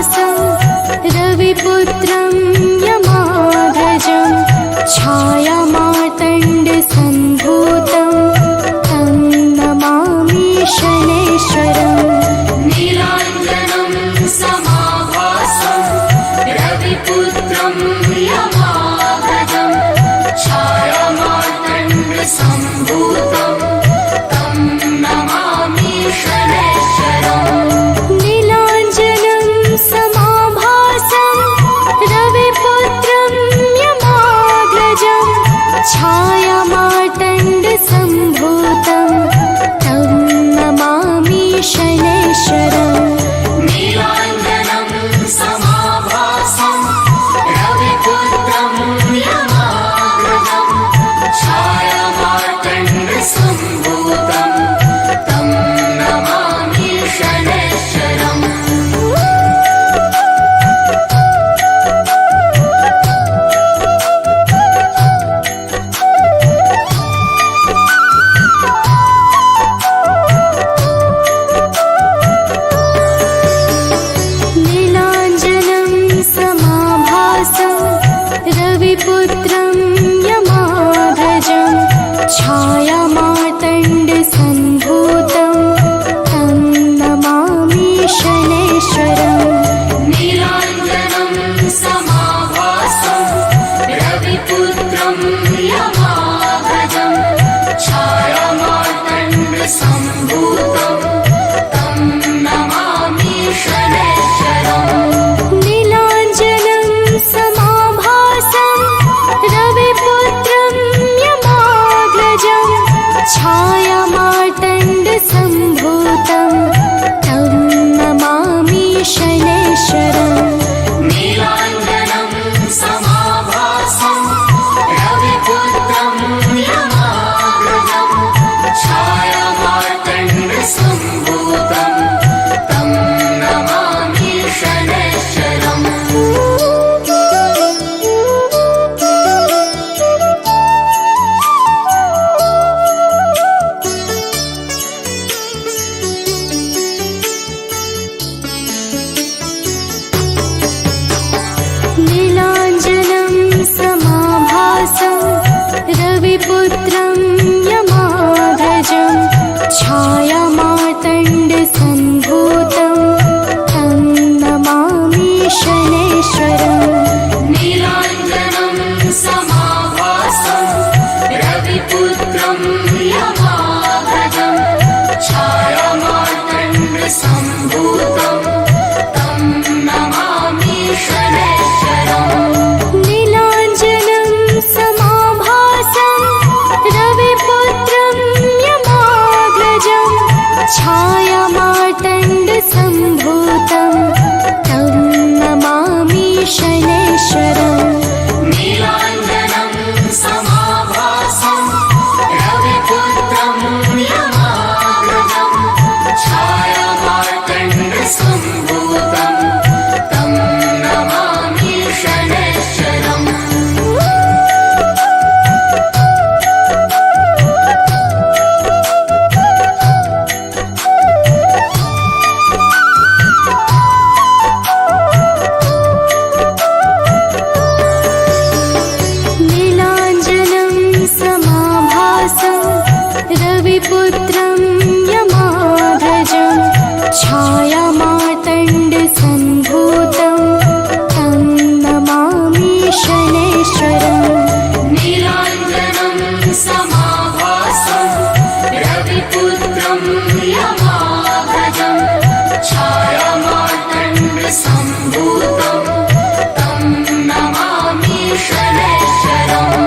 समाभासं रविपुत्रं यमाग्रजं छायामार्तण्डसम्भूतं तं नमामि शनैश्वरम्। नीलाञ्जनं समाभासं रविपुत्रं यमाग्रजं छायामार्तण्डसम्भूतं तं नमामि शनैश्वरम्। नीलाञ्जनं समाभासं रविपुत्रं यमाग्रजं छायामार्तण्डसम्भूतं तं नमामि शनैश्वरम्। नीलाञ्जनं समाभासं रविपुत्रं यमाग्रजं छायामार्तण्डसम्भूतं तं नमामि शनैश्वरम्। नीलाञ्जनं समाभासं रविपुत्रं यमाग्रजं छायामार्तण्डसम्भूतं तं नमामि शनैश्वरम्। नीलाञ्जनं समाभासं रविपुत्रं यमाग्रजं छायामार्तण्डसम्भूतं तं नमामि शनैश्वरम्। नीलाञ्जनं समाभासं रविपुत्रं यमाग्रजं छायामार्तण्डसम्भूतं तं नमामि शनैश्वरम्। नीलाञ्जनं समाभासं रविपुत्रं यमाग्रजं छायामार्तण्डसम्भूतं तं नमामि शनैश्वरम्। नीलाञ्जनं समाभासं रविपुत्रं यमाग्रजं छायामार्तण्डसम्भूतं तं नमामि शनैश्वरम्। नीलाञ्जनं समाभासं रविपुत्रं यमाग्रजं छायामार्तण्डसम्भूतं तं नमामि शनैश्वरम्। नीलाञ्जनं समाभासं रविपुत्रं यमाग्रजं छायामार्तण्डसम्भूतं तं नमामि शनैश्वरम्। नीलाञ्जनं समाभासं रविपुत्रं यमाग्रजं छायामार्तण्डसम्भूतं तं नमामि शनैश्वरम्। नीलाञ्जनं समाभासं रविपुत्रं यमाग्रजं छायामार्तण्डसम्भूतं तं नमामि शनैश्वरम्। नीलाञ्जनं समाभासं रविपुत्रं यमाग्रजं छायामार्तण्डसम्भूतं तं नमामि शनैश्वरम्।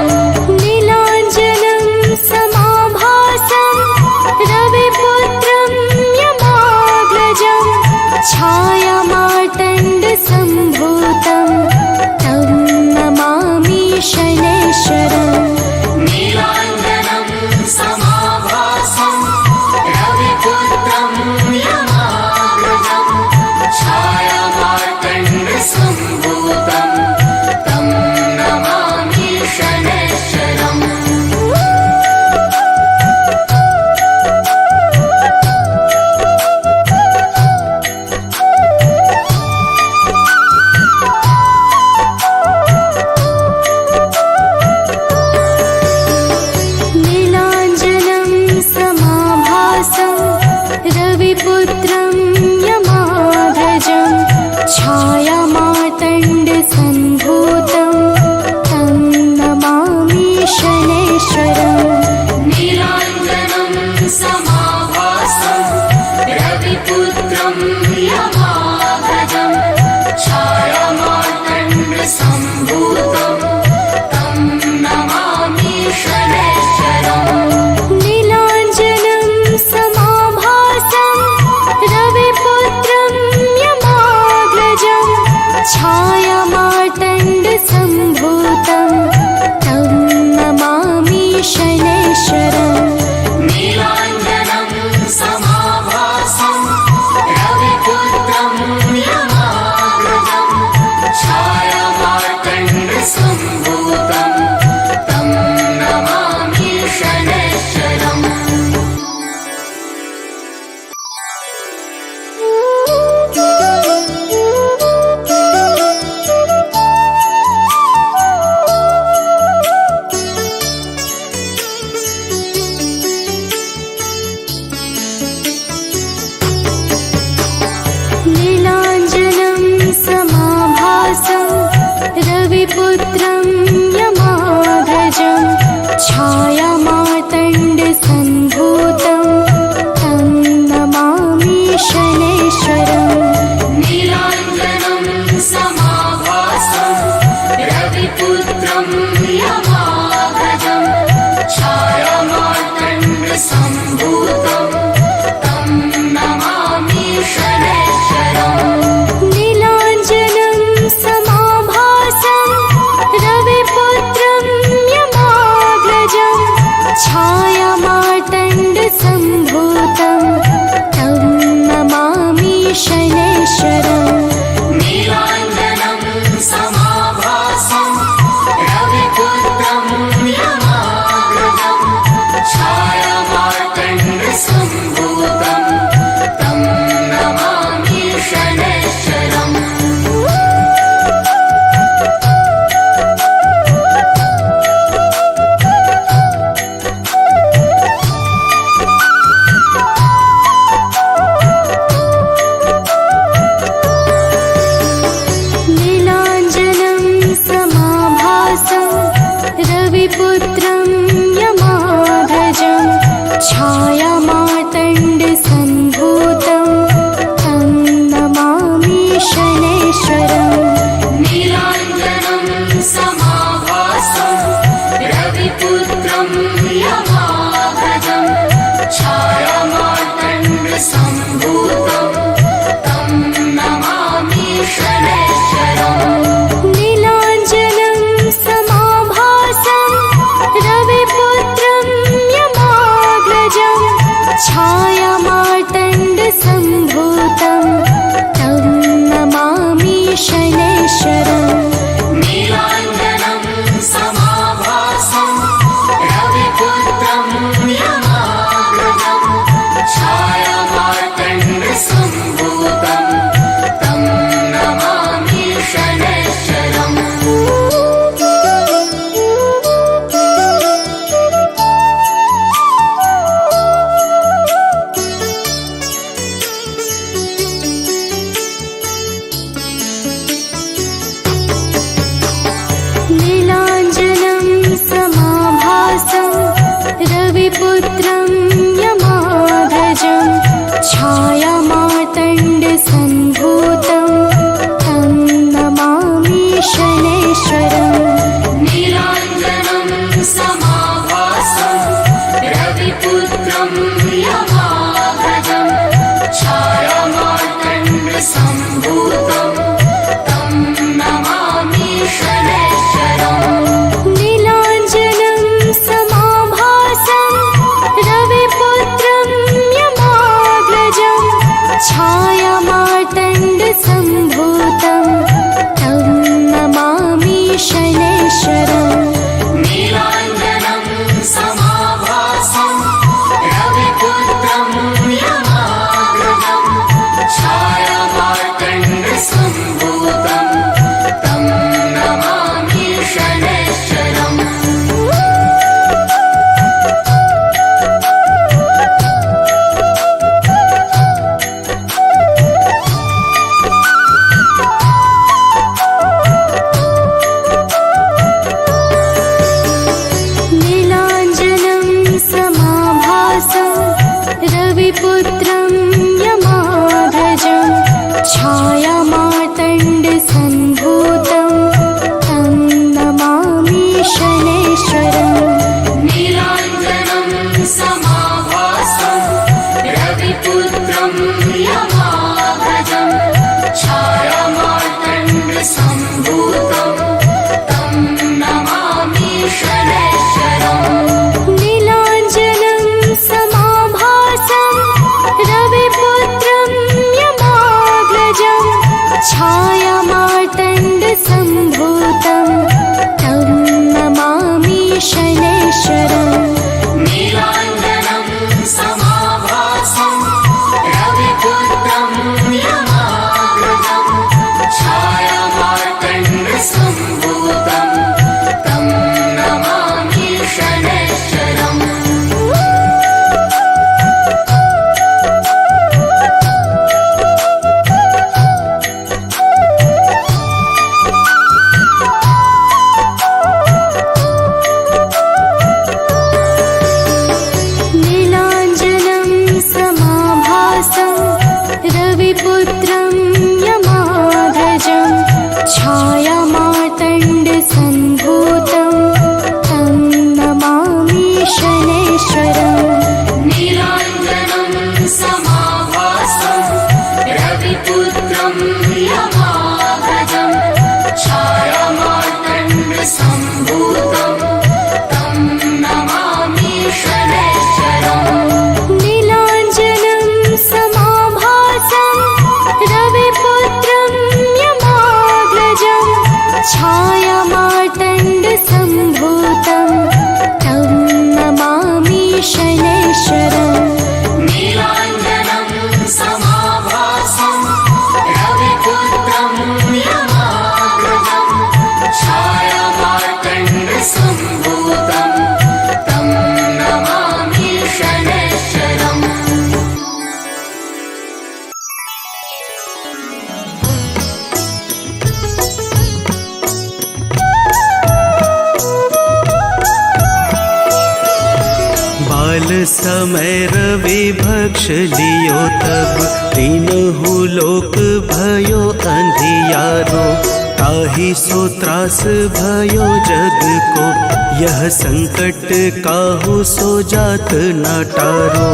नीलाञ्जनं समाभासं रविपुत्रं यमाग्रजं छायामार्तण्डसम्भूतं तं नमामि शनैश्वरम्। नीलाञ्जनं समाभासं रविपुत्रं यमाग्रजं छायामार्तण्डसम्भूतं सम्भूतं तं नमामि शनैश्चरम् नीलाञ्जनं समाभासं रविपुत्रं यमाग्रजं छायामार्तण्डसम्भूतं तं नमामि शनैश्चरम् नीलाञ्जनं समाभासं रविपुत्रं यमाग्रजं छायामार्तण्डसम्भूतं तं नमामि शनैश्चरम् नीलाञ्जनं समाभासं रविपुत्रं यमाग्रजं छायामार्तण्डसम्भूतं तं नमामि शनैश्चरम् नीलाञ्जनं समाभासं रविपुत्रं यमाग्रजं छायामार्तण्डसम्भूतं तं नमामि शनैश्चरम् नीलाञ्जनं समाभासं रविपुत्रं यमाग्रजं छायामार्तण्डसम्भूतं तं नमामि शनैश्चरम् नीलाञ्जनं समाभासं रविपुत्रं यमाग्रजं छायामार्तण्डसम्भूतं तं नमामि शनैश्चरम् नीलाञ्जनं समाभासं रविपुत्रं यमाग्रजं छायामार्तण्डसम्भूतं तं नमामि शनैश्चरम् नीलाञ्जनं समाभासं रविपुत्रं यमाग्रजं छायामार्तण्डसम्भूतं तं नमामि शनैश्चरम् नीलाञ्जनं समाभासं रविपुत्रं यमाग्रजं छायामार्तण्डसम्भूतं तं नमामि शनैश्चरम् नीलाञ्जनं समाभासं रविपुत्रं यमाग्रजं छायामार्तण्डसम्भूतं तं नमामि शनैश्चरम् नीलाञ्जनं समाभासं रविपुत्रं यमाग्रजं छायामार्तण्डसम्भूतं तं नमामि शनैश्चरम् नीलाञ्जनं समाभासं रविपुत्रं यमाग्रजं छायामार्तण्डसम्भूतं तं नमामि शनैश्चरम् नीलाञ्जनं समाभासं रविपुत्रं यमाग्रजं छायामार्तण्डसम्भूतं तं नमामि शनैश्चरम् नीलाञ्जनं समाभासं रविपुत्रं यमाग्रजं छायामार्तण्डसम्भूतं तं नमामि शनैश्चरम् समाभासं रविपुत्रं यमाग्रजं छायामार्तण्डसम्भूतं तं नमामि शनैश्चरम् नीलाञ्जनं समाभासं रविपुत्रं यमाग्रजं छायामार्तण्डसम्भूतं तं नमामि शनैश्चरम् नीलाञ्जनं समाभासं रविपुत्रं यमाग्रजं छायामार्तण्डसम्भूतं तं नमामि शनैश्चरम् बाल समय रवि भक्ष लियो तब तीनहु लोक भयो अंधियारो ताहि सो त्रास भयो जग को यह संकट काहू सो जात न टारो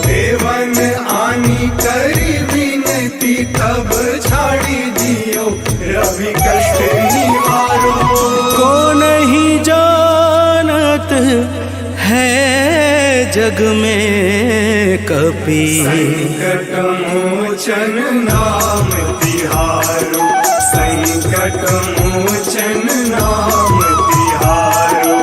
देवन आनी करी विनती तब छाड़ी दियो रवि कष्ट निवारो को नहीं जानत है जग में कपि संकट मोचन नाम तिहारो संकट मोचन नाम तिहारो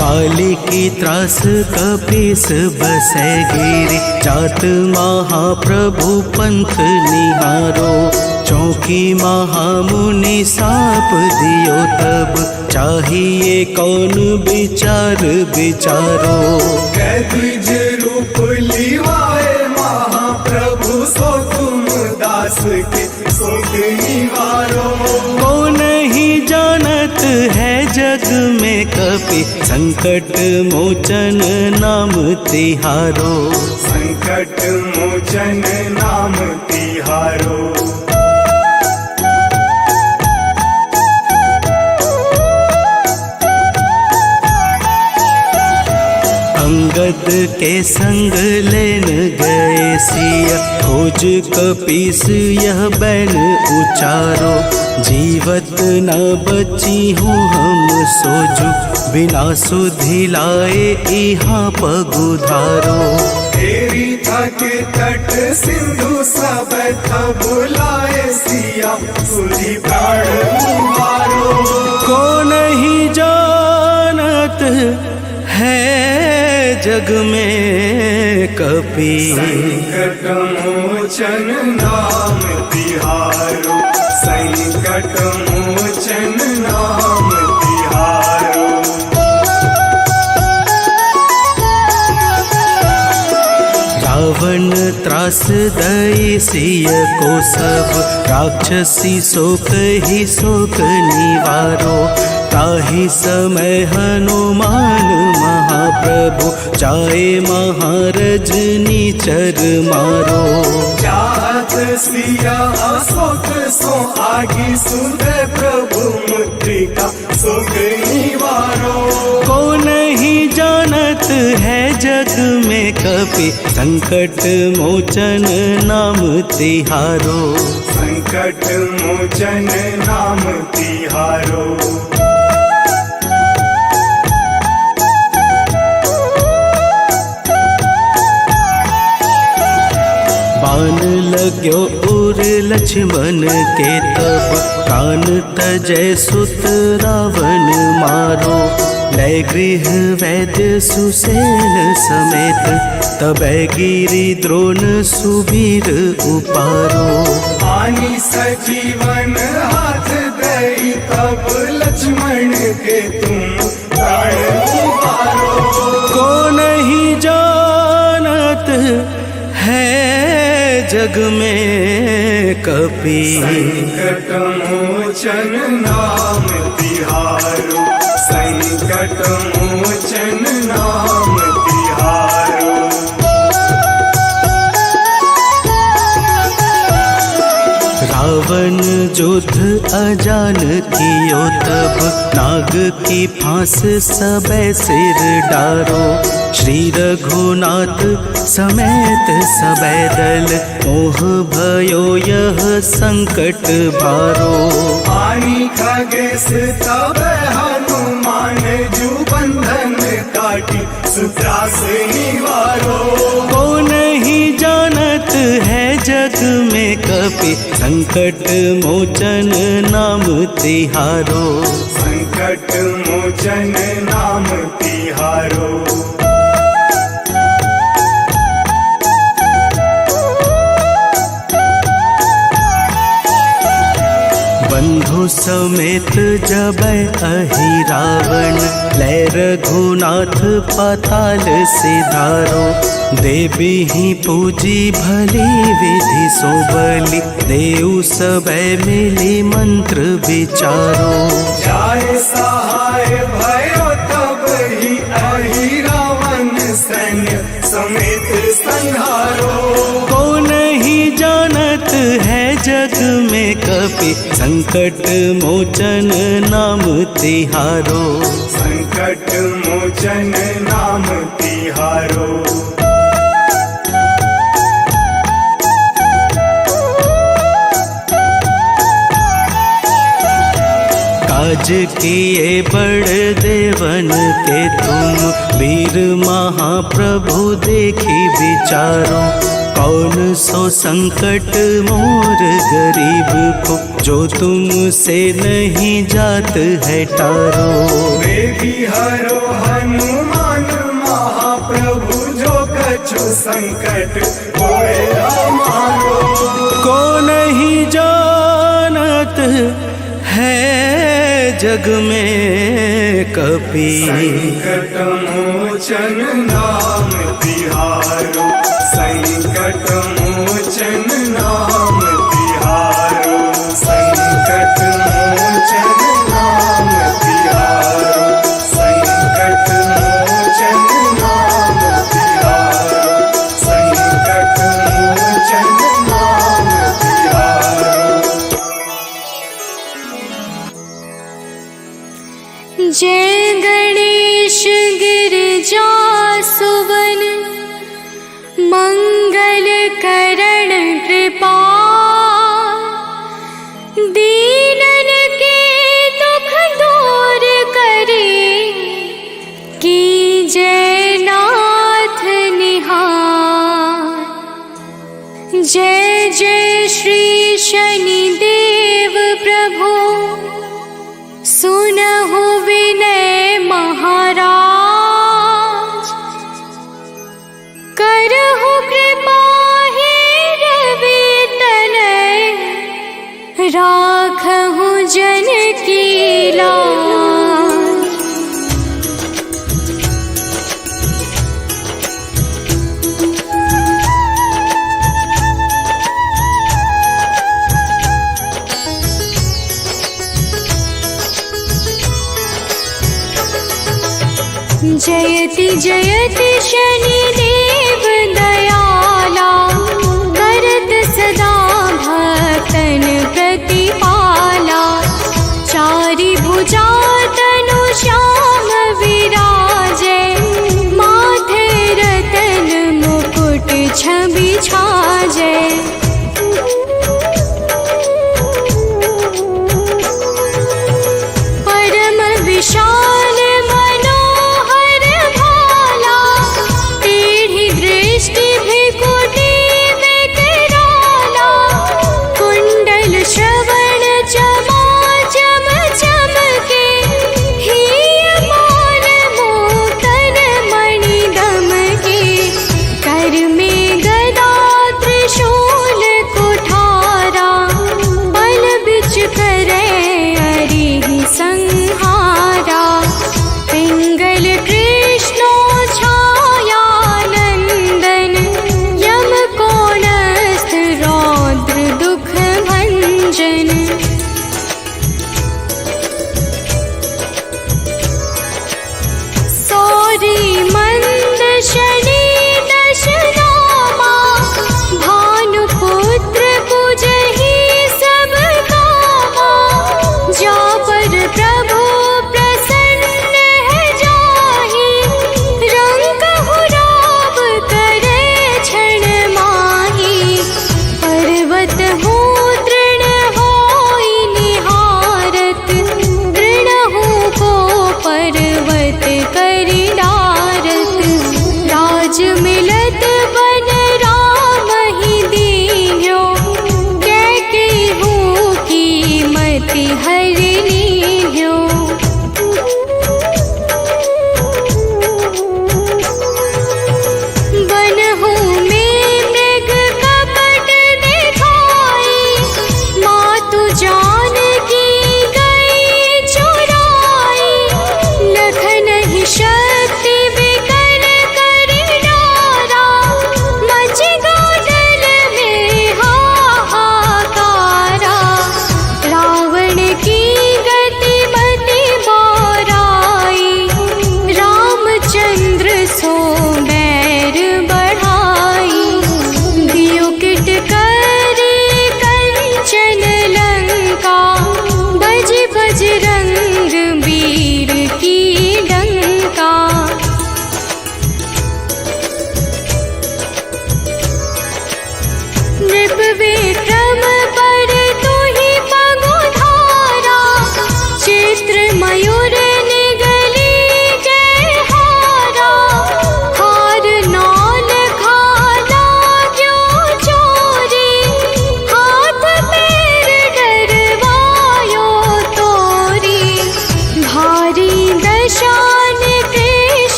बाली की त्रास कपीस बसै गिरि जात महाप्रभु पंथ निहारो चौकी महामुनि साप दियो तब चाहिए कौन विचार विचारो द्विज रूप लिवाए महाप्रभु सो तुम दास के सुख निवारो को नहीं जानत है जग में कपि संकट मोचन नाम तिहारो संकट मोचन नाम तिहारो अंगद के संग लेन गए सिया खोज कपीस यह बैन उचारो जीवत न बची हूँ हम सोजू बिना सुधि लाए यहाँ पगुधारो तेरी थके तट सिंधु सब बुलाए सिया सुधी प्राण उबारो को नहीं जानत है जग में कपि संकट मोचन नाम तिहारो संकट मोचन नाम तिहारो रावण त्रास दई सिय को सब राक्षसी शोक ही शोक निवारो ताहि समय हनुमान महाप्रभु चाहे महारजनी चर मारो चाहत सिया अशोक सो आगी सुध प्रभु मुद्रिका सुख निवारो को नहीं जानत है जग में कपि संकट मोचन नाम तिहारो संकट मोचन नाम तिहारो बाण लाग्यो उर लक्ष्मण के तब प्राण तजय सुत रावण मारो लय गृह वैद्य सुसेन समेत तबै गिरि द्रोण सुबीर उपारो आनी सजीवन हाथ दई तब लक्ष्मण के तुम प्राण उबारो को नहीं जानत है जग में कपि संकट मोचन नाम तिहारो संकट मोचन नाम तिहारो रावण युद्ध अजान कियो तब नाग की फांस सबे सिर डारो। श्री रघुनाथ समेत सबे दल मोह भयो यह संकट भारो। आनी खगेश तब हनुमान जू बंधन काटी सुत्रा से निवारो। को नहीं जानत है जग में कपि संकट मोचन नाम तिहारो। संकट मोचन नाम तिहारो। बंधु समेत जबै अहि रावण लै रघुनाथ पाताल सिधारो। देवी ही पूजी भली विधि सो बलि देव सबे मिली मंत्र विचारो। जाय सहाय भयो तब ही अहि रावण सैन्य समेत संहारो। को नहीं जानत है जग में कपि संकट मोचन नाम तिहारो। संकट मोचन नाम तिहारो। काज किए बड़ देवन के तुम वीर महाप्रभु देखी विचारो। कौन सो संकट मोर गरीब को जो तुमसे नहीं जात है टारो। बेबी हरो हनुमान महाप्रभु जो कछु संकट होए हमारो। को नहीं जानत है जग में कपि संकट मोचन नाम तिहारो। संकट मोचन नाम तिहारो। संकट मोचन नाम तिहारो। संकट मोचन नाम तिहारो। संकट मोचन नाम तिहारो। जय गणेश गिरिजा सुवन मंगल करण कृपा। दीनन के दुख दूर करे की जय नाथ निहार। जय जय श्री शनिदेव प्रभु सुनहु विनय महाराज। करहु कृपा हे रवि तनय राखहु जन की लाज। जयति जयति शनिदेव दयाला करत सदा भक्तन प्रतिपाला। चारि भुजा तनु श्याम विराजे माथे रतन मुकुट छवि छाजे। परम विशाल मनोहर भाला टेढ़ी दृष्टि भी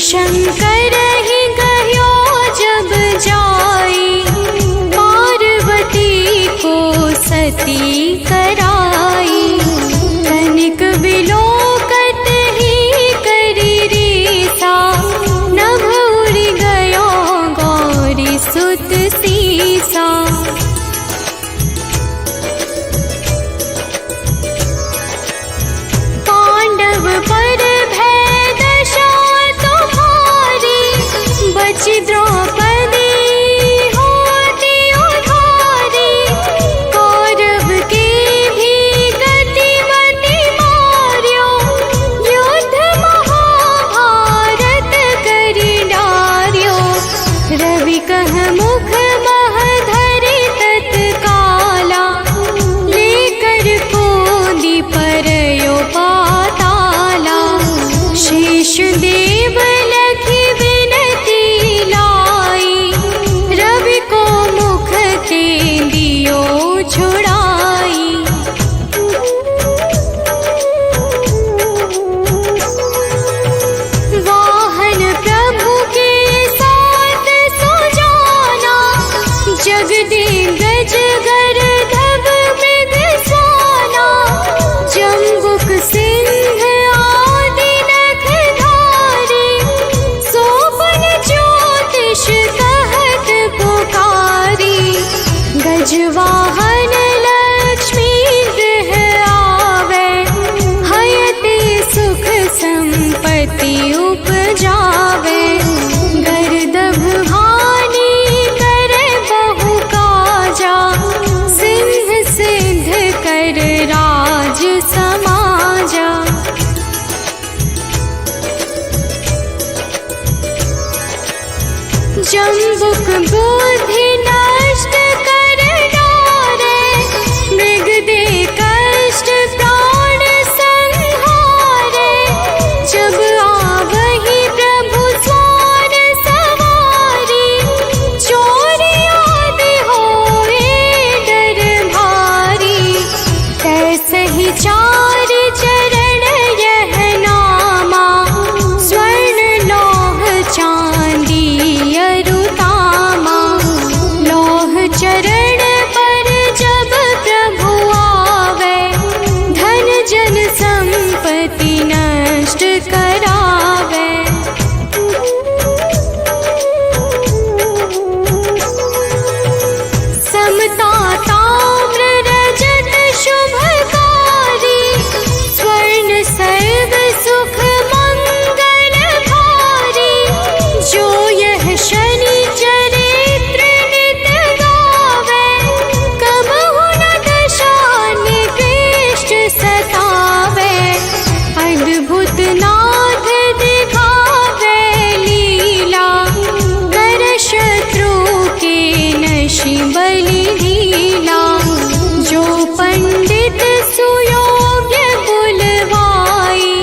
शंकर ही कहो जब जाई, पार्वती को सती कराई। तनिक विलोकत ही करी रीसा, नभ उड़ गयो गौरी सुत सीसा। पांडव पर भय दशा तुम्हारी, बची द्रौपदी होती उधारी। कौरव के भी गतिमति मार्यो, युद्ध महाभारत करी डार्यो। रवि कह मुख महधरि तत्काला, लेकर कूदी परयो पाताला। शेष देव लखी विनती लाई, रवि को मुख ते दियो छुड़ाई। वाहन प्रभु के साथ सुजाना, जगदिग्गज गर्दभ मृग स्वाना। जम्बुक सिंह आदि नखधारी, सोपन ज्योतिष कहत पुकारी। गजवाहन लक्ष्मी गृह आवे, हयते सुख संपत्ति उपजावे। गर्दभ हानि करे बहु काजा, सिंह सिद्ध कर राज समाजा। जम्बुक बुद्धि नष्ट कर डारे, मृग दे कष्ट प्राण संहारे। जब आवहि प्रभु स्वार सवारी, चोरी आदि होए डर भारी। तैसे ही चार चरण यह नामा, स्वर्ण लौह चांदी अरुतामा। लौह चरण पर जब प्रभु आवे, धन जन संपत्ति नष्ट करावे। समता ताम्र रजत शुभकारी, स्वर्ण सर्व सुख मंगल भारी। जो यह शनि चरित्र नित गावे, कबहु न दशा निकृष्ट सतावे। अद्भुत नाथ दिखावे लीला, कर शत्रु के नशि बलि ढीला। जो पंडित सुयोग्य बुलवाई,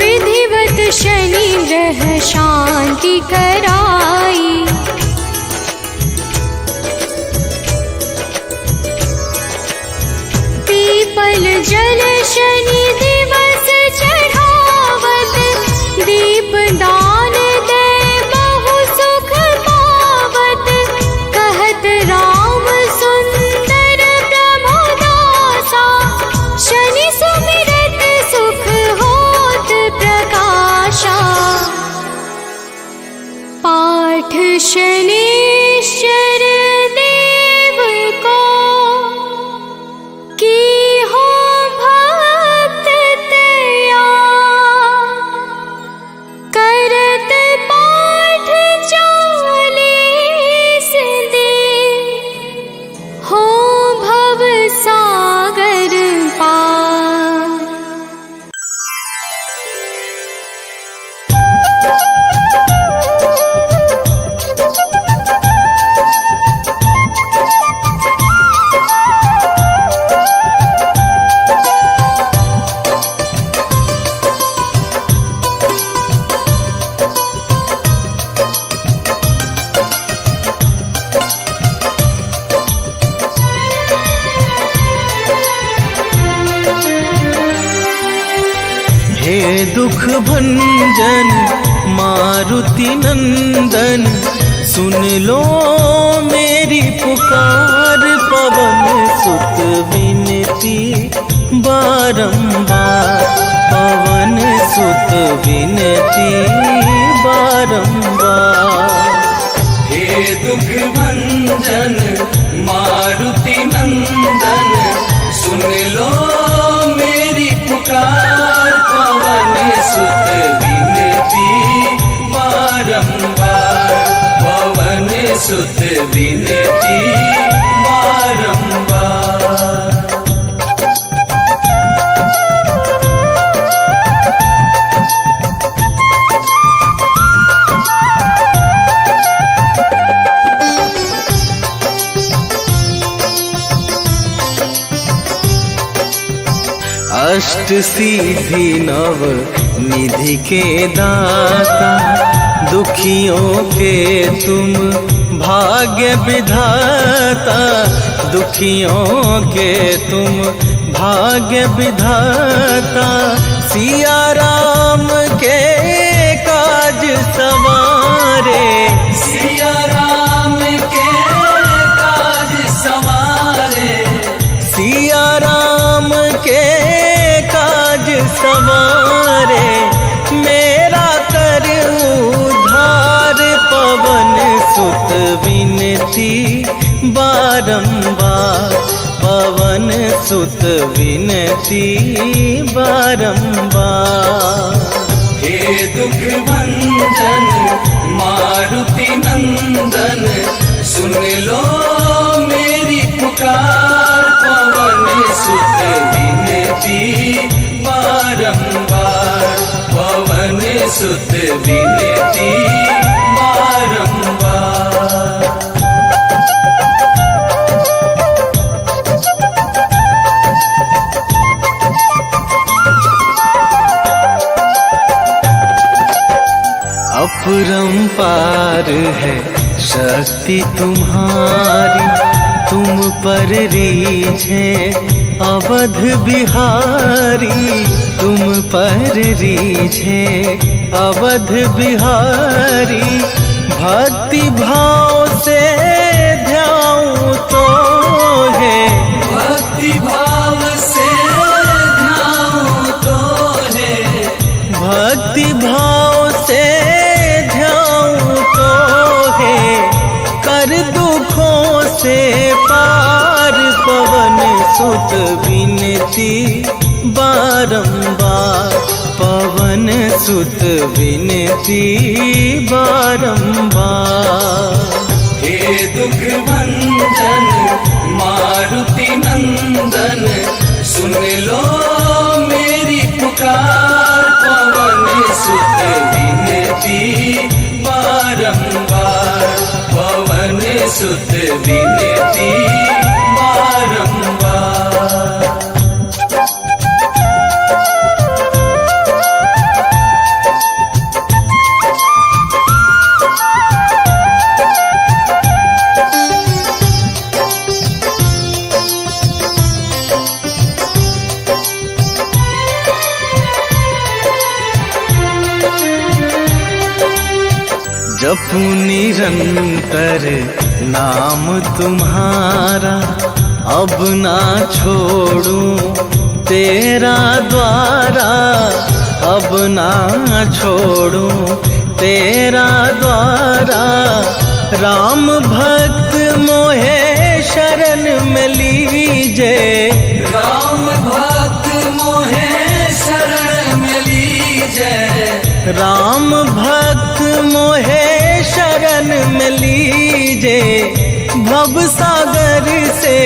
विधिवत शनि ग्रह शांति कराई। पीपल जल शनि दिवस चढ़ावत, दीप दान दे बहु सुख पावत। कहत राम सुंदर प्रभुदासा, शनि सुमिरत सुख होत प्रकाशा। पाठ शनिश्चर देव को, की हो भक्त तया। करत पाठ 40 दिन, हो भव सागर पार। हे दुख भंजन मारुति नंदन सुन लो मेरी पुकार। पवन सुत विनती बारंबार, पवन सुत विनती बारंबार। हे दुख भंजन मारुति नंदन सुन लो मेरी पुकार। पवन सुत विनती बारंबार, पवन सुत विनती बारंबार। अष्ट सिद्धि नव निधि के दाता, दुखियों के तुम भाग्य विधाता। दुखियों के तुम भाग्य विधाता। सिया राम के काज सवारे, सिया राम के काज सवारे, सिया राम के काज सवारे। मेरा कर उद्धार, पवन सुत विनती बारंबार, पवन सुत विनती बारंबार। हे दुख भंजन मारुति नंदन सुन लो मेरी पुकार। पवन सुत विनती बारंबार, पवन सुत विनती बारंबार। अपरंपार है शक्ति तुम्हारी, तुम पर रीझे अवध बिहारी। तुम पर रीझे अवध बिहारी। भक्ति भाव से ध्याऊं तो है, भक्ति भाव से ध्याऊं तो है, भक्ति भाव से ध्याऊं तो है। कर दुखों से पार, पवन सुत विनती बारंबार, पवन सुत विनती बारंबार। हे दुख भंजन मारुति नंदन सुन लो मेरी पुकार। पवन सुत विनती बारंबार, पवन सुत विनती बारंबार। जपू निरंतर नाम तुम्हारा, अब ना छोड़ूं तेरा द्वारा। अब ना छोड़ूं तेरा द्वारा। राम भक्त मोहे शरण में लीजे, राम भक्त मोहे शरण में लीजे, राम भक्त मोहे शरण में लीजे। भव सागर से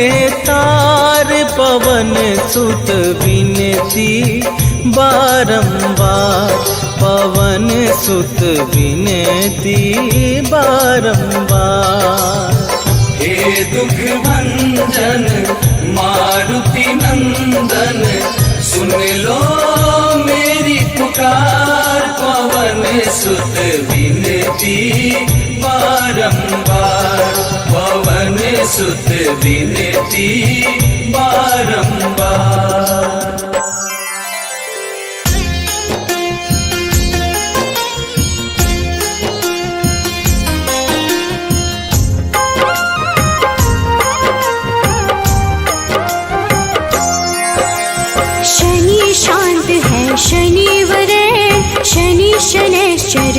तार, पवन सुत विनती बारंबार, पवन सुत विनती बारंबार। हे दुख भंजन मारुति नंदन सुन लो मेरी पुकार। पवन सुत विनती बारंबार, पवन सुत विनती बारंबार।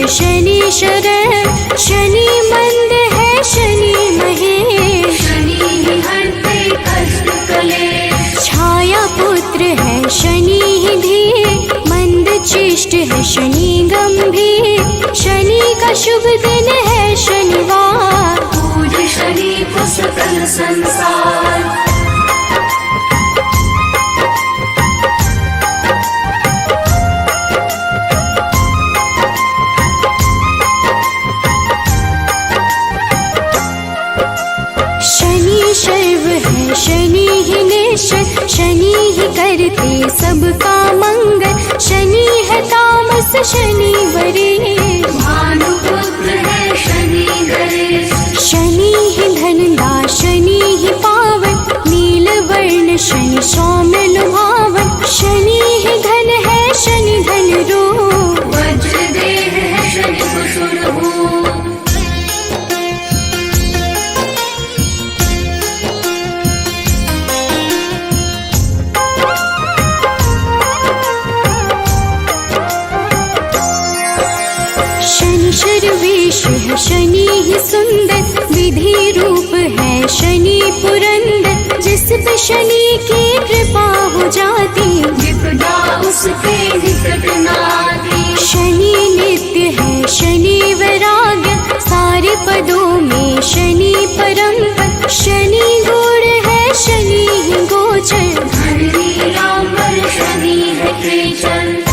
शनि शरण, शनि मंद है शनि महेश। शनि ही हरते कष्ट कलेश, छाया पुत्र है शनि ही धीर, मंद चिष्ट है शनि गंभीर। शनि का शुभ दिन है शनिवार, पूज शनि को सकल संसार। शनि शर्व है शनि ही निश्चय, शनि ही करते सबका मंगल। शनि है तामस शनि वरेश, भानुपुत्र है शनि गणेश। शनि ही धनदा शनि ही पावन, नील वर्ण शनि सौम्य लुभावन। शनि ही धन है शनि धन रूप, वज्र देह है शनि कुसुर भूप। शनि शर्वेश है शनि ही सुंदर, विधि रूप है शनि पुरंदर। जिस पे शनि की कृपा हो जाती, विपदा उसके निकट न आती। शनि नित्य है शनि वैराग्य, सारे पदों में शनि परम पद। शनि गुण है शनि ही गोचर, धन लीलांबर शनि है केचर।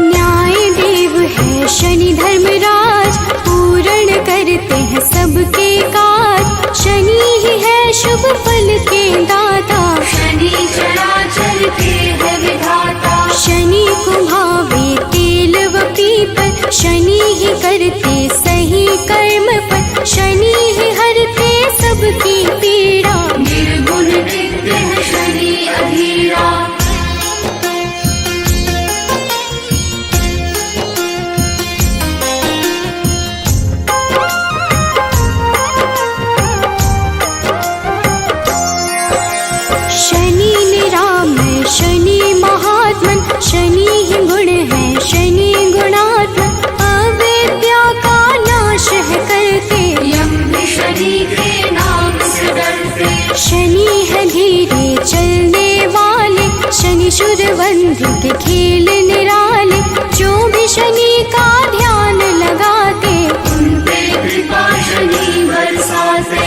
न्याय देव है शनि धर्मराज, पूर्ण करते हैं सबके काज। शनि ही है शुभ फल के दाता, शनि चराचर के है विधाता। शनि को भावे तेल व पीपल, शनि ही करते सही कर्म पर। शनि ही हरते सबकी पीड़ा, निर्गुण नित्य है शनि अधीरा। शनि निरामय शनि महात्मन, शनि ही गुण है शनि गुणात्मन। अविद्या का नाश है करते, यम भी शनि के नाम से डरते। शनि है धीरे चलने वाले, शनि शूरवंध के खेल निराले। जो भी शनि का ध्यान लगाते, उन पे कृपा शनि बरसाते।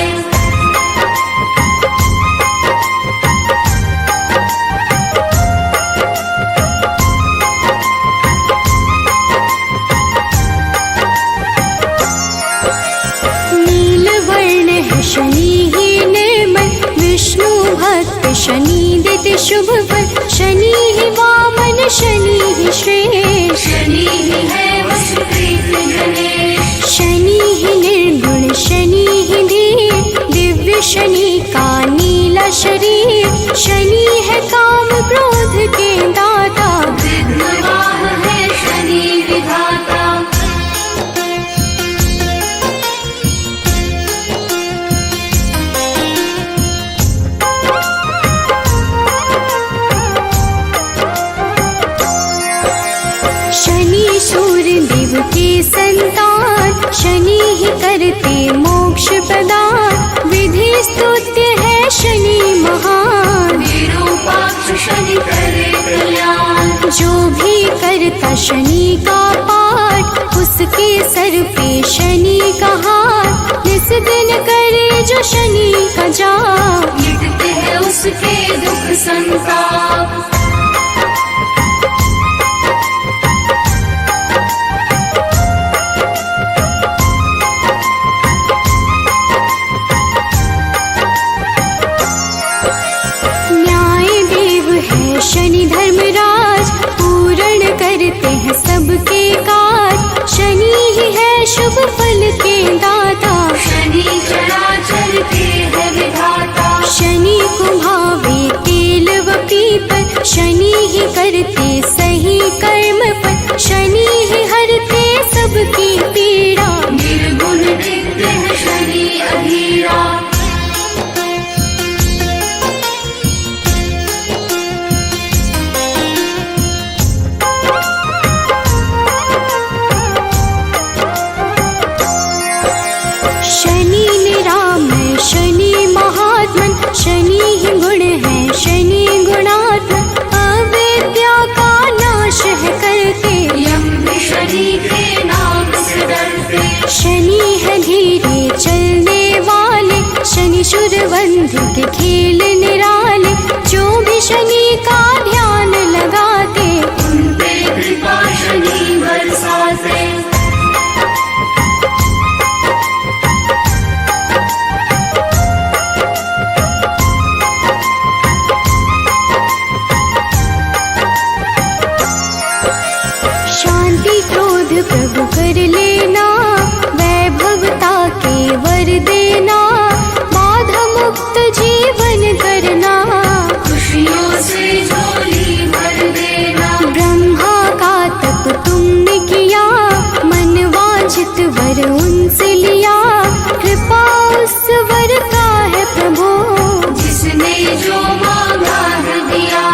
नील वर्ण है शनि ही निर्मल, विष्णु भक्त शनि देते शुभ फल। शनि ही वामन शनि ही श्रेष्ठ, शनि ही है वसुप्रीत गणेश। शनि ही निर्गुण शनि ही धीर, दिव्य शनि का नीला शरीर। शनि है काम क्रोध के दाता, विघ्नवाह है शनि विधाता। शनि सूर्य देव के संतान, शनि ही करते मोक्ष प्रदान। विधि स्तुत्य है शनि महान, विरूपाक्ष शनि करे कल्याण। जो भी करता शनि का पाठ, उसके सर पे शनि का हाथ। जिस दिन करे जो शनि का जाप, मिटते हैं उसके दुख संताप। न्याय देव है शनि धर्मराज, पूर्ण करते हैं सबके काज। शनि ही है शुभ फल के दाता, शनि चराचर के है विधाता। शनि को भावे तेल व पीपल, शनि ही करते सही कर्म पर। शनि ही हरते सबकी पीड़ा, निर्गुण नित्य है शनि अधीरा। शनि निरामय शनि महात्मन, शनि ही गुण है शनि गुणात्मन, अविद्या का नाश है करते, यम भी शनि के नाम से डरते। शनि है धीरे चलने वाले, शनि शूरवंध के खेल निराले, जो भी शनि का ध्यान लगाते, उन पे कृपा शनि बरसाते। शांति क्रोध प्रभु कर लेना, वैभवता के वर देना, बाधा मुक्त जीवन करना, खुशियों से झोली भर देना। ब्रह्मा का तप तुमने किया, मन वांछित वर उनसे लिया, कृपा उस वर का है प्रभु, जिसने जो मांगा है दिया।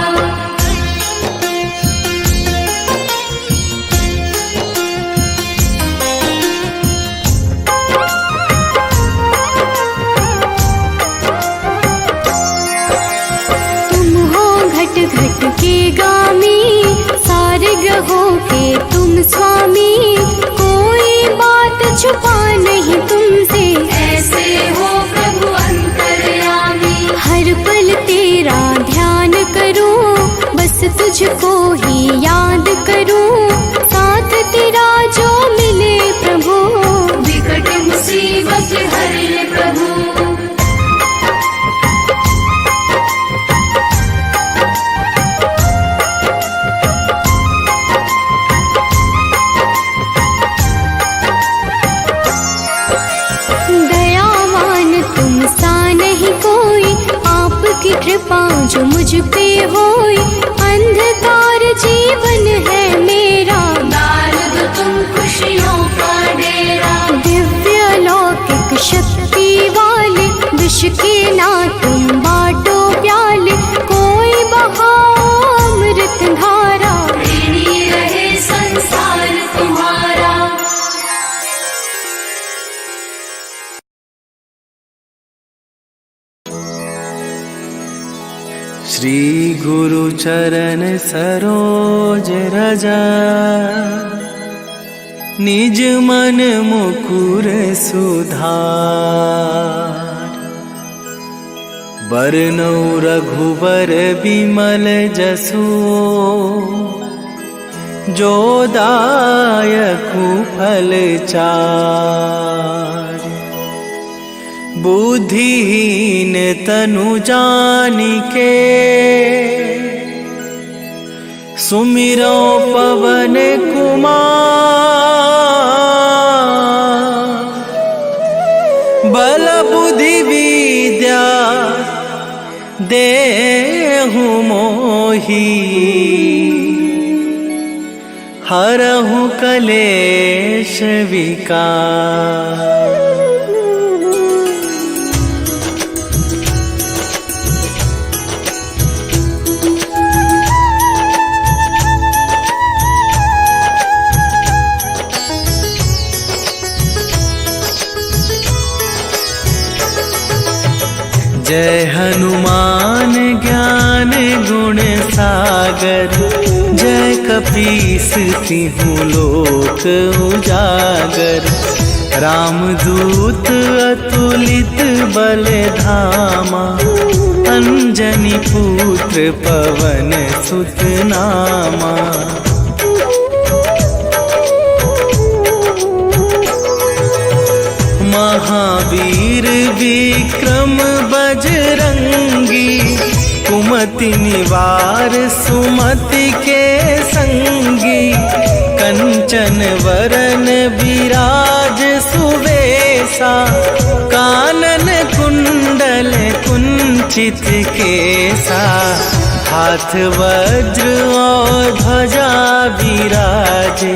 तुम हो घट घट के गामी, सारे ग्रहों के तुम स्वामी, कोई बात छुपा नहीं तुमसे, ऐसे हो प्रभु अंतर्यामी। हर पल तेरा ध्यान करूं, बस तुझको ही याद करूं, साथ तेरा जो मिले प्रभु, विकट मुसीबत हर ले प्रभु। दयावान तुम सा नहीं कोई, आपकी कृपा जो मुझ पे होई, अंधकार जीवन है मेरा, डाल दो तुम खुशियों का डेरा। दिव्य लौकिक शक्ति वाले, विष के ना तुम बाटो प्याले, कोई बहाओ अमृत धारा, ऋणी रहे संसार तुम्हारा। श्री गुरु चरण सरोज रजा, निज मन मुकुर सुधार, बरनौ रघुबर बिमल जसु, जो दायकु फल चार, बुद्धिहीन तनु जानिके, सुमिरो पवन कुमार, बल बुद्धि विद्या देहु मोहि, हरहु कलेश विकार। जय हनुमान ज्ञान गुण सागर, जय कपीस तिहु लोक उजागर, रामदूत अतुलित बल धामा, अंजनी पुत्र पवन सुत नामा। महावीर विक्रम बजरंगी, कुमति निवार सुमति के संगी, कंचन वरन विराज सुवेशा, कानन कुंडल कुंचित केसा, हाथ वज्र और ध्वजा विराजे,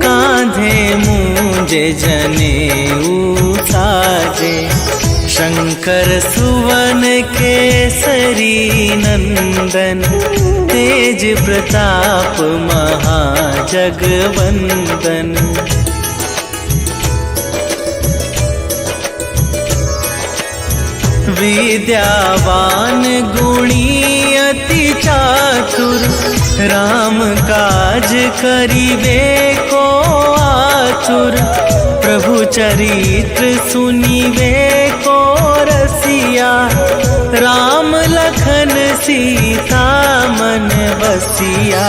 कांधे मूंज जनेऊ साजे। शंकर सुवन केसरी नंदन, तेज प्रताप महाजगवंदन। विद्यावान गुणी अति चातुर, राम काज करिबे को आतुर। प्रभु चरित्र सुनिबे को रसिया, राम लखन सीता मन बसिया।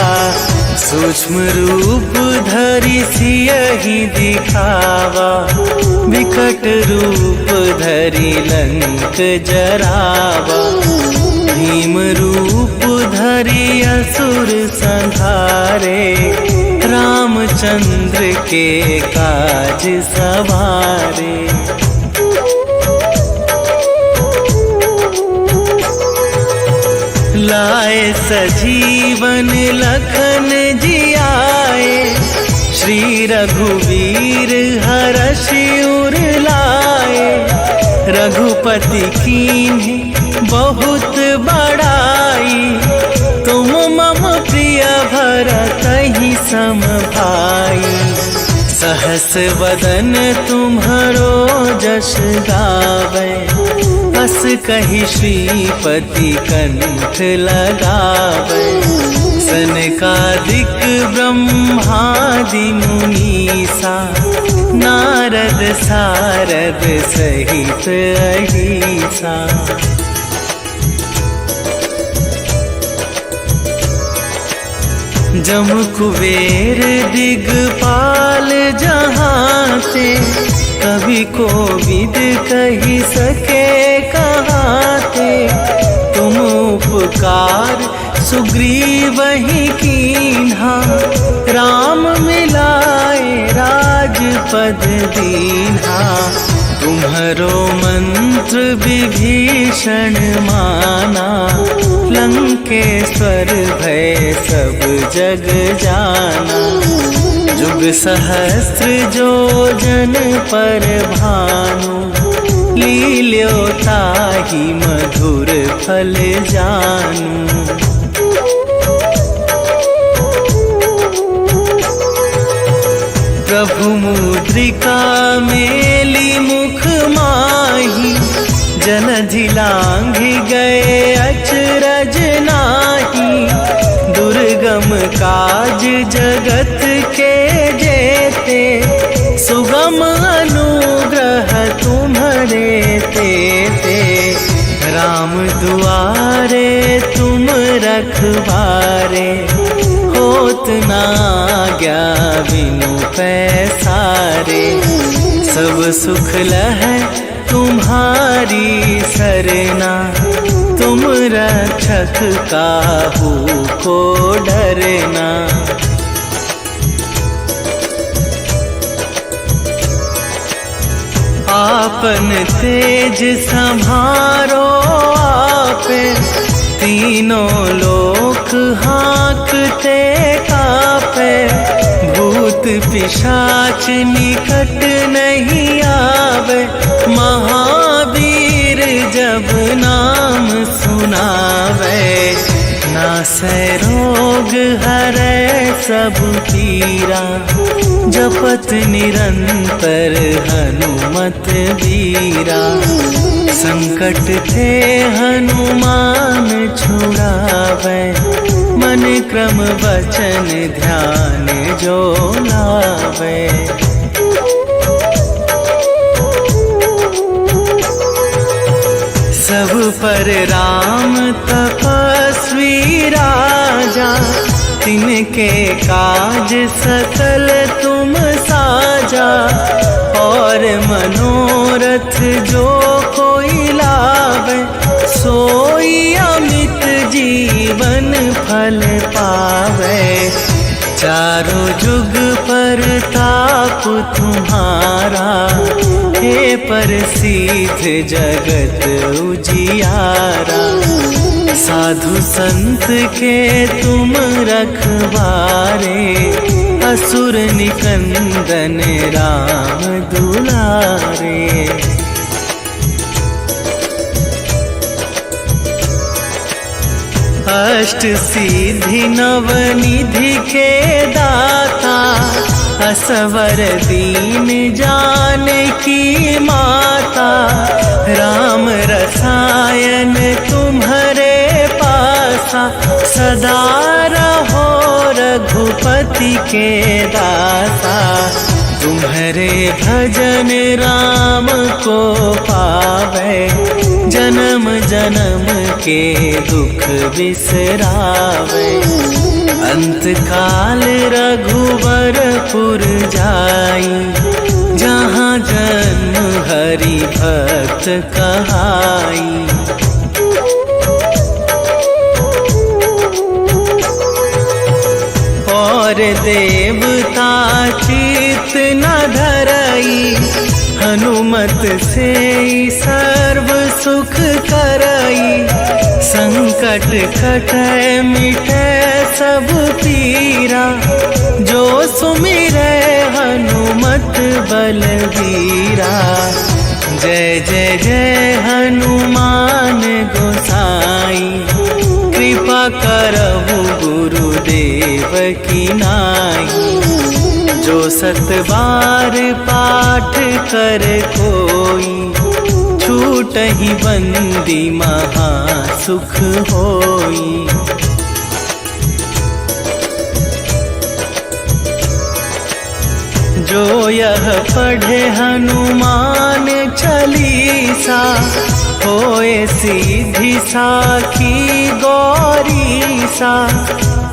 सूक्ष्म रूप धरि सियहि दिखावा, विकट रूप धरि लंक जरावा। भीम रूप धरि असुर संहारे, रामचंद्र के काज सवारे। लाए सजीवन लखन जियाए, श्री रघुवीर हरषि उर लाए। रघुपति कीन्ही बहुत बड़ाई, तुम मम प्रिय भरतहि सम भाई। सहस वदन तुम्हरो जस गावे, अस कहि श्रीपति कंठ लगावे। सनकादिक ब्रह्मादि मुनीसा, नारद सारद सहित अहिसा। जम कुबेर दिगपाल जहाते, कवि कोविद कहि सके कहाते। तुम उपकार सुग्रीवहि कीन्हा, राम मिलाए राजपद दीन्हा। तुम्हरो मंत्र विभीषण माना, लंकेश्वर भय सब जग जाना। जुग सहस्त्र जो जन पर भानु, लील्यो ताहि मधुर फल जानू। प्रभु मुद्रिका मेली मुख माही, जलधि लांघि गए अचरज नाही। दुर्गम काज जगत के जेते, सुगम अनुग्रह तुम्हरे तेते। राम दुआरे तुम रखवारे, होत न आज्ञा बिनु पैसारे। सब सुख लहै तुम्हारी सरना, तुम रक्षक काहू को डरना। आपन तेज संभारो आपे, तीनों लोक हाँकते कापे। भूत पिशाच निकट नहीं आवे, महावीर जब नाम सुनावे। नासै रोग हरै सब पीरा, जपत निरंतर हनुमत बीरा। संकट ते हनुमान छुड़ावे, मन क्रम वचन ध्यान जो लावे। सब पर राम तपस्वी राजा, तिनके काज सकल तुम साजा। और मनोरथ जो कोई लावे, सोई अमित जीवन फल पावे। चारों जुग पर ताप तुम्हारा, हे प्रसिद्ध जगत उजियारा। साधु संत के तुम रखवारे, असुर निकंदन राम दुलारे। अष्ट सिद्धि नवनिधि के दाता, असवर दीन जानकी माता। राम रसायन तुम्हारे पासा, सदा रहो रघुपति के दासा। तुम्हारे भजन राम को पावे, जन्म जन्म के दुख बिसरावे। अंत काल रघुवरपुर जाई, जहाँ जन्म हरि भक्त कहाई। और देवता चित न धरई, हनुमत से सर्व सुख करई। संकट कटै मिटै सब पीरा, जो सुमिरै हनुमत बलबीरा। जय जय जय हनुमान गोसाई, कृपा करहु गुरुदेव की नाई। जो सत बार पाठ कर कोई, छूटहि बंदी महा सुख होई। जो यह पढ़े हनुमान चालीसा, होए सीधी साखी गौरीसा।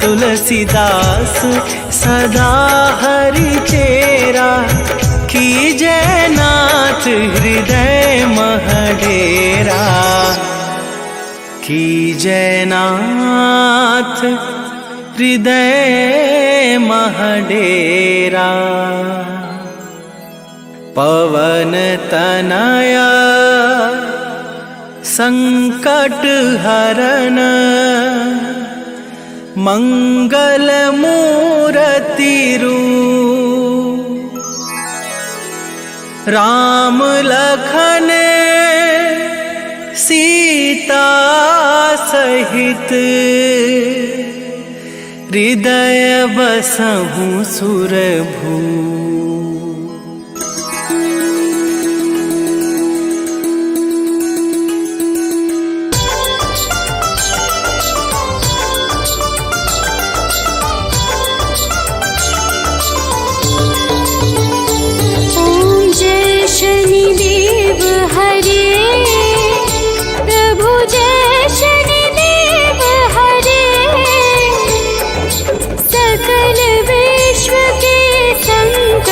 तुलसीदास सदा हरि चेरा, कीजय नाथ हृदय महडेरा। कीजय नाथ हृदय महडेरा। पवन तनया संकट हरन, मंगल मूरति रूप। राम लखन सीता सहित, हृदय बसहु सुरभू। शनिदेव हरे, प्रभु जय शनिदेव हरे। सकल विश्व के संकट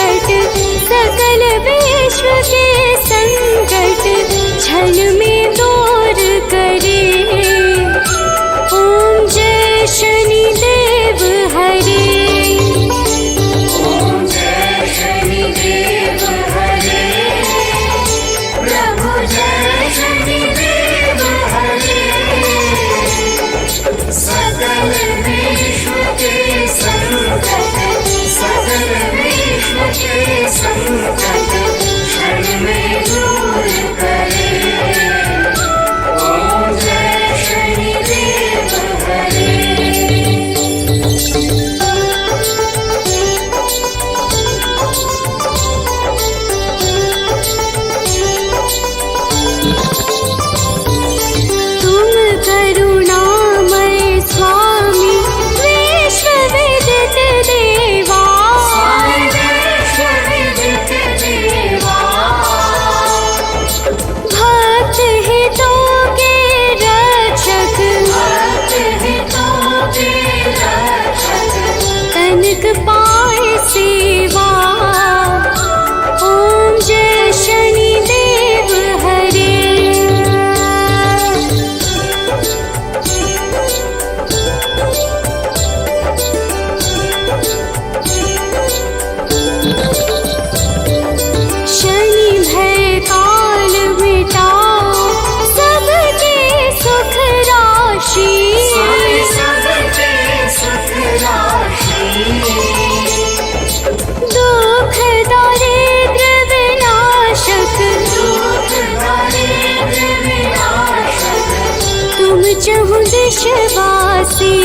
वासी।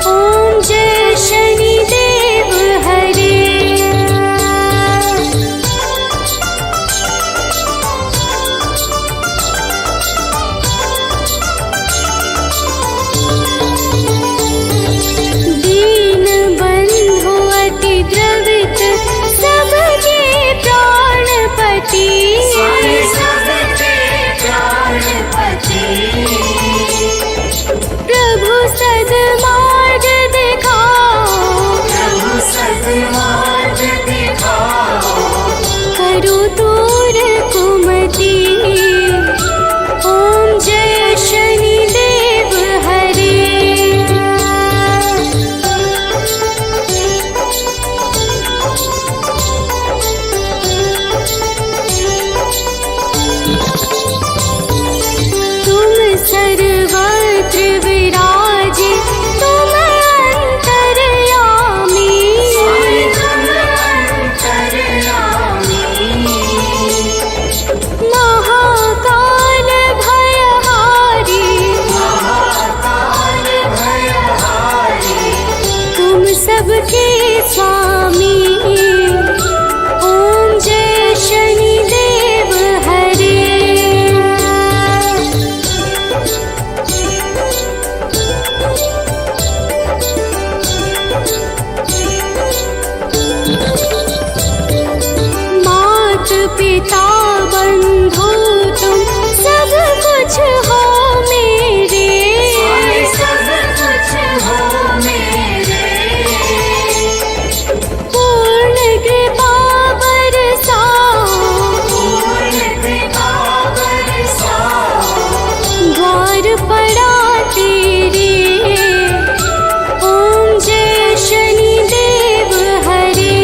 ओम जय शनि देव हरे। दीन बंधु अति द्रवित सबके प्राणपति। प्रभु सद्मार्ग दिखाओ, करो दूर कुमति। ओम जय शनि देव हरे। तुम सर्वत्र विराजे, तुम अंतर्यामी। महाकाल भयहारी, तुम सबके स्वामी। ओम जय शनि देव हरे। मात पिता बंधु तुम सब कुछ हो मेरे। पूर्ण कृपा बरसाओ, द्वार पड़ा तेरे। ओम जय शनि देव हरे।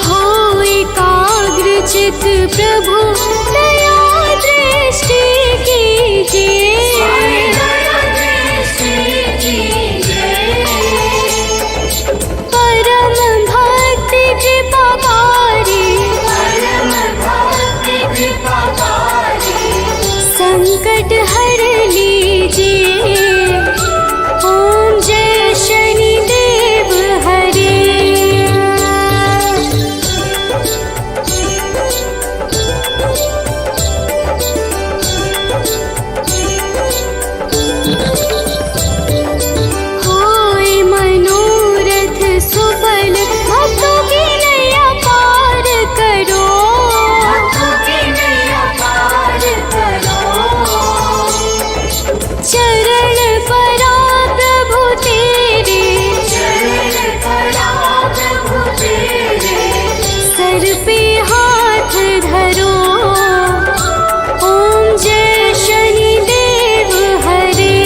हो एकाग्र चित प्रभु दया दृष्टि कीजिए। परम भक्ति कृपाकारी, संकट हर लीजिए। ओम जय शनि देव हरे। होय मनोरथ सुफल, भक्तों की नैया पार करो। चरण परा प्रभु तेरे, सर पे हाथ धरो। ओम जय शनि देव हरे।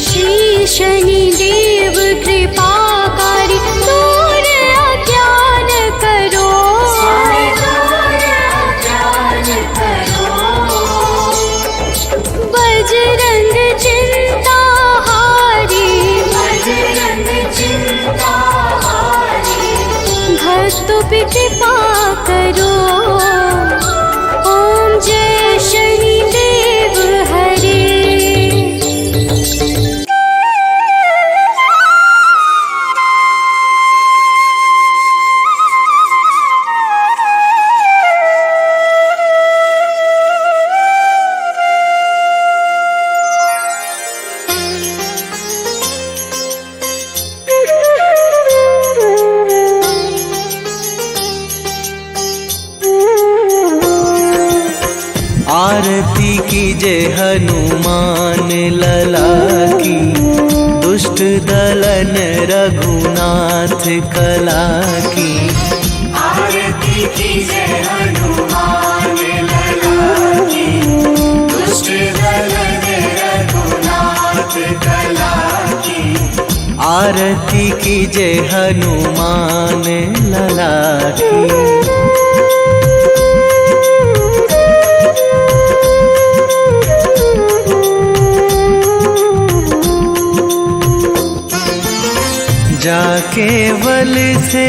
श्री शनि देव कृपाकारी, दूर अज्ञान करो। बजरंग चिंता हारी, भक्तों पे कृपा करो। ओम जय शनि देव हरे। आरती कीजे हनुमान लला की, दुष्ट दलन रघुनाथ कला की। आरती कीजे हनुमान लला की, दुष्ट दलन रघुनाथ कला की। आरती कीजे हनुमान लला की। जाके बल से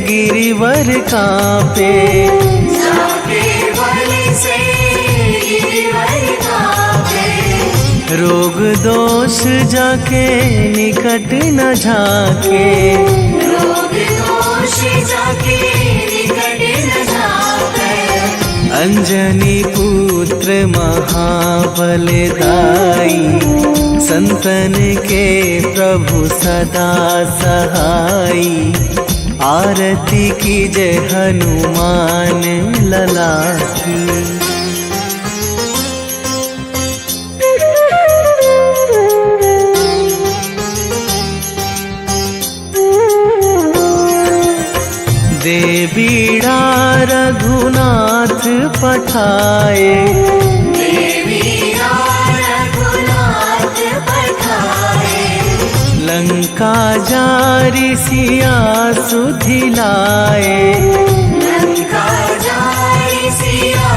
गिरिवर कांपे, जाके बल से गिरिवर कांपे, रोग दोष जाके निकट न झाके, रोग दोष जाके निकट न झाके। अंजनी पुत्र महाबलदाई, संतन के प्रभु सदा सहाई। आरती कीजे हनुमान लला की। दे बीड़ा रघुनाथ पठाए, लंका जारी सिया सुधिलाए, लंका जारी सिया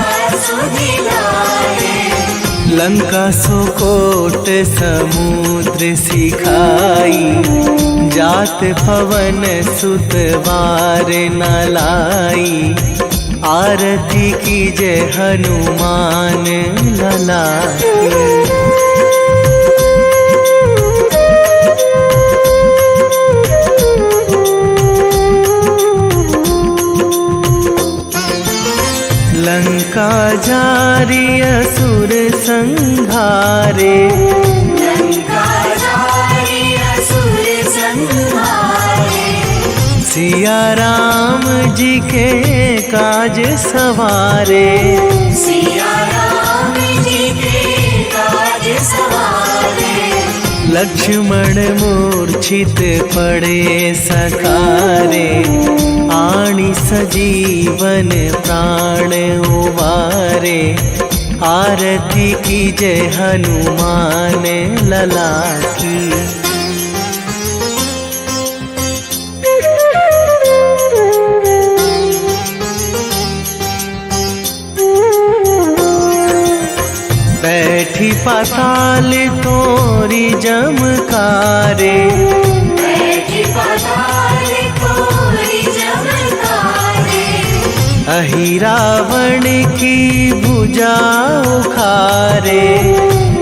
सुधिलाए। लंका सुकोट समुद्र सिखाई, जात पवन सुत वार न लाई। आरती कीजे हनुमान लला की। लंका जारी असुर संहारे, लंका जारी असुर संहारे। सिया राम जी के काज सवारे, सिया राम जी के काज सवारे। लक्ष्मण मूर्छित पड़े सकारे, आणी सजीवन प्राण उबारे। आरती कीजे हनुमान लला की। बैठी पाताल तोरी जमकारे, बैठी पाताल तोरी जमकारे। अहि रावण की भुजा उखारे,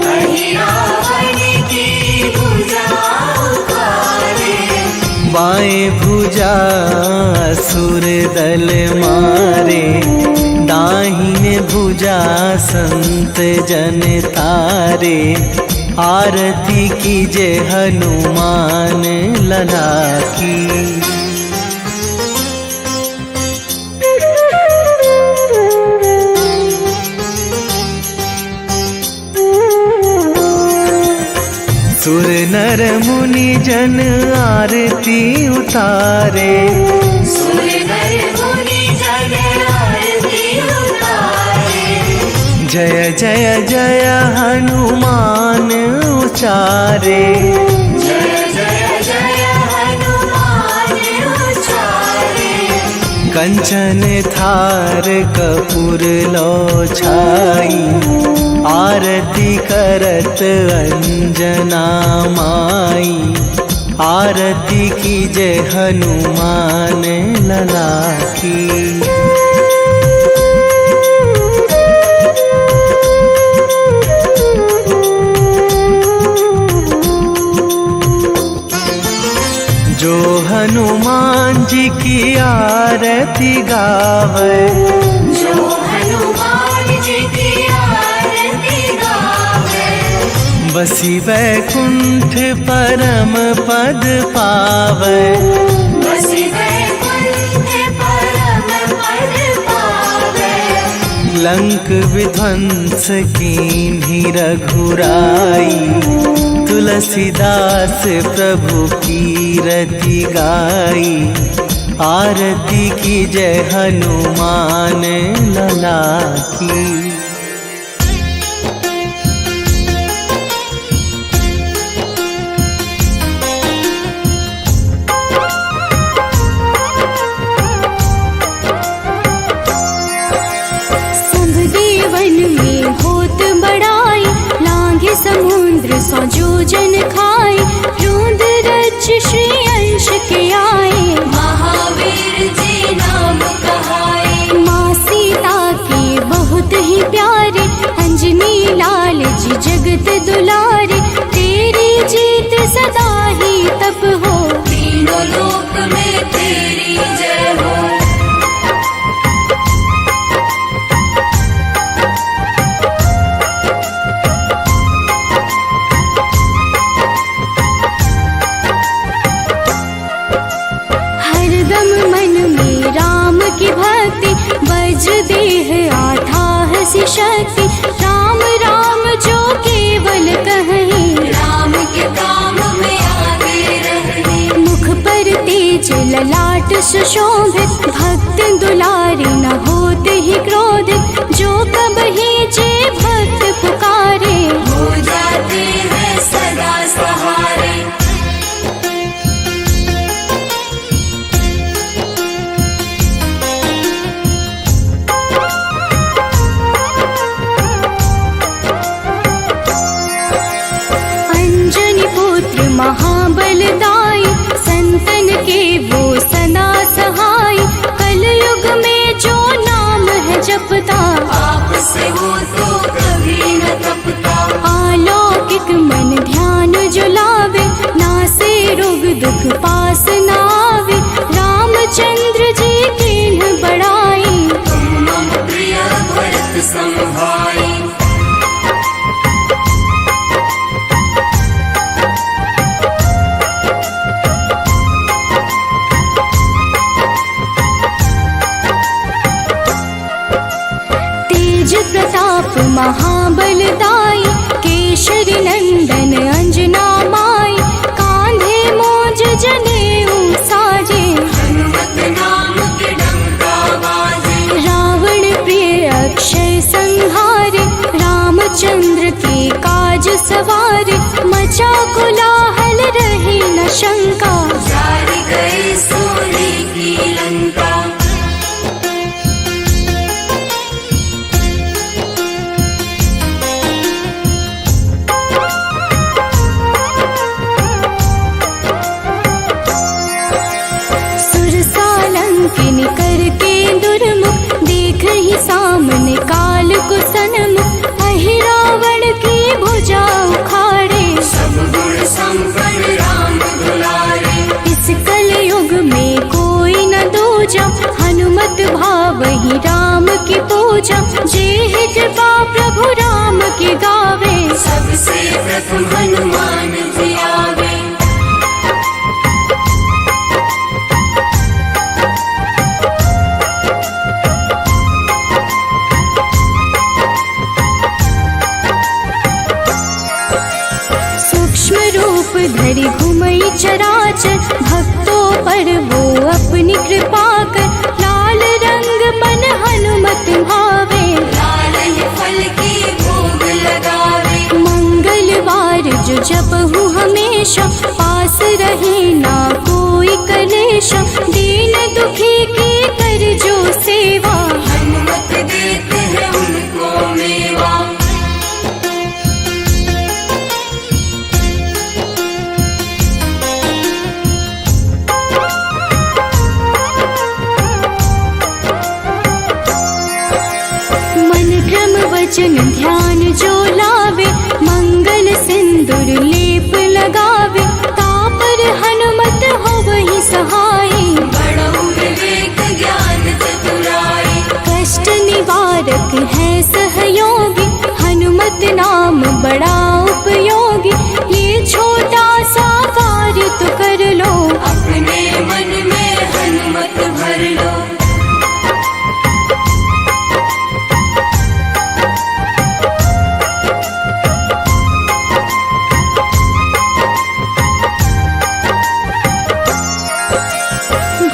अहि रावण की भुजा उखारे। बाएं भुजा असुर दल मारे, दाहिने भुजा संत जन तारे। आरती कीजे हनुमान लला की। सुर नर मुनि जन आरती उतारे, सुर नर मुनि जन आरती उतारे। जय जय जय हनुमान उचारे, जय जय जय हनुमान उचारे। कंचन थार कपूर लो छाई, आरती करत अंजना माई। आरती कीजे हनुमान लला की। जो हनुमान जी की आरती गावे, जो हनुमान जी की आरती गावे। बसी वैकुंठ परम पद पावे, बसी वैकुंठ परम पद पावे। लंक विध्वंस कीन्ही रघुराई, तुलसीदास प्रभु कीरति गाई। आरती कीजे हनुमान लला की। देह आठाह सी शक्ति, राम राम जो केवल कहीं, राम के काम में आगे रहे। मुख पर तेज ललाट सुशोभित, भक्त दुलारी न होते ही क्रोधित, जो कबहि जे भक्त पुकारे, हो जाते हैं सदा सहारे। अंजनी पुत्र महाबलदाई, संतन के वो सदा सहाय, कलयुग में जो नाम है जपता, आपसे वो तो कभी न तपता। अलौकिक मन ध्यान जो लावे, नासे रोग दुख पास न आवे, रामचंद्र जी तिन्ह बड़ाई, तुम मम प्रिय भरत सम भाई। तेज प्रताप महाबलदाई, केशरी नंदन अंजना माई, कांधे मोज जनेऊ साजे, हनुमत नाम के डंका बाजे। रावण प्रिय अक्षय संहारे, रामचंद्र के काज सवारे, मचा कोलाहल रहे न शंका, जारी गए सोने की लंका। सुरसालंकिन करके दुर्मुख, देख ही सामने काल को सन्मुख, अहि रावण की भुजा उखाड़े, सब गुण संपन्न राम दुलारे। इस कलयुग में कोई न दूजा, हनुमत भावहि राम की पूजा, जे कृपा प्रभु राम की गावे, सबसे प्रथम हनुमान जी आवे। सूक्ष्म रूप धरि घुमई चराचर, भक्तों पर वो अपनी कृपा कर, लाल रंग मन हनुमत भावे, लाल ही फल की भोग लगावे। मंगलवार जो जपहु हमेशा, पास रहे ना कोई कलेशा, दीन दुखी की कर जो सेवा, हनुमत देते हैं उनको मेवा। मन क्रम वचन ध्यान जो लावे, मंगल सिंदूर लेप लगावे, तापर हनुमत हो वही सहाय, बड़ऊ विवेक ज्ञान चतुराई। कष्ट निवारक है सहयोगी, हनुमत नाम बड़ा उपयोगी, ये छोटा सा कार्य तो कर लो, अपने मन में हनुमत भर लो।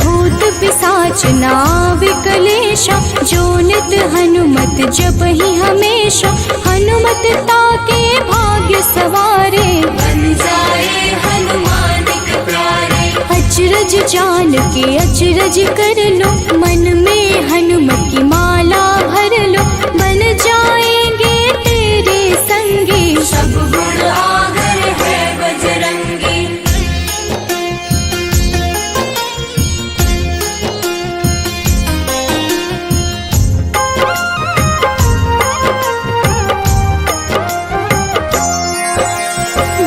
भूत पिशाच नाव कलेशा, जो नित हनुमत जपहि हमेशा, हनुमत ताके भाग्य सवारे, बन जाए हनुमान के प्यारे। अचरज जान के अचरज कर लो, मन में हनुमत की माला भर लो, बन जाएंगे तेरे संगी, सब गुण आगर है बजरंगी।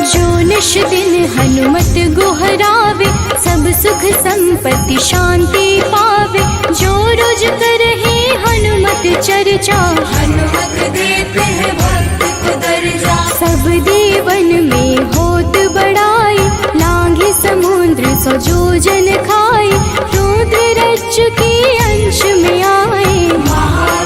जो निश दिन हनुमत गोहरावे, सब सुख संपत्ति शांति पावे, जो रोज करहे हनुमत चर्चा, हनुमत देते हैं भक्त को दर्जा। सब देवन में होत बड़ाई, लांघे समुद्र सो जो जन खाए, रुद्र रज्जु की अंश में आए, महा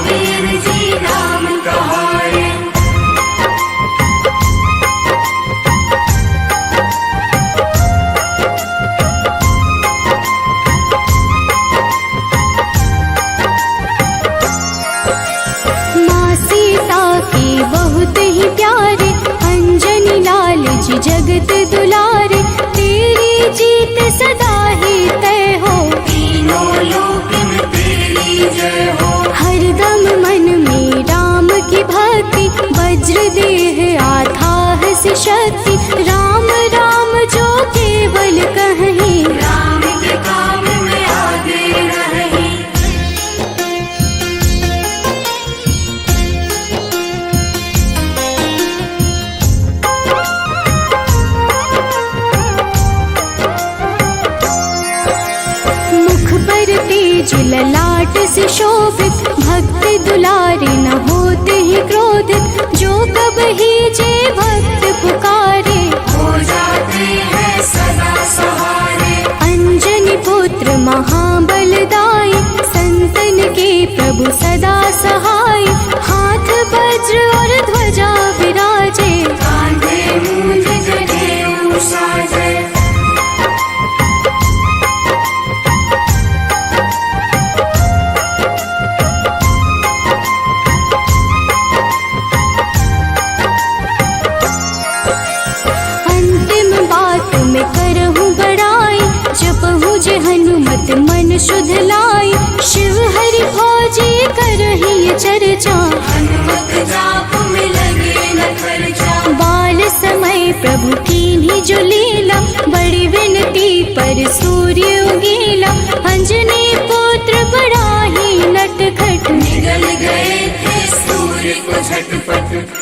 तेज ललाट से शोभित, भक्त दुलारे न होते ही क्रोधित। जो कब ही जे भक्त पुकारे, हो जाते हैं सदा सहारे। अंजनी पुत्र महाबलदाई, संतन के प्रभु सदा सहाय। हाथ वज्र और ध्वजा विराजे, कांधे मूंज जनेऊ साजे। अंतिम बात में करहूँ बड़ाई, जपहु जे हनुमत मन शुद्ध लाई। शिव हरि फौजी करहि ये चर्चा, हनुमत जाप में लगे न खर्चा। बाल समय प्रभु कीन्ही जो लीला, बड़ी विनती पर सूर्य उगेला। अंजनी पुत्र बड़ा ही नटखट, निगल गए थे सूर्य को झटपट।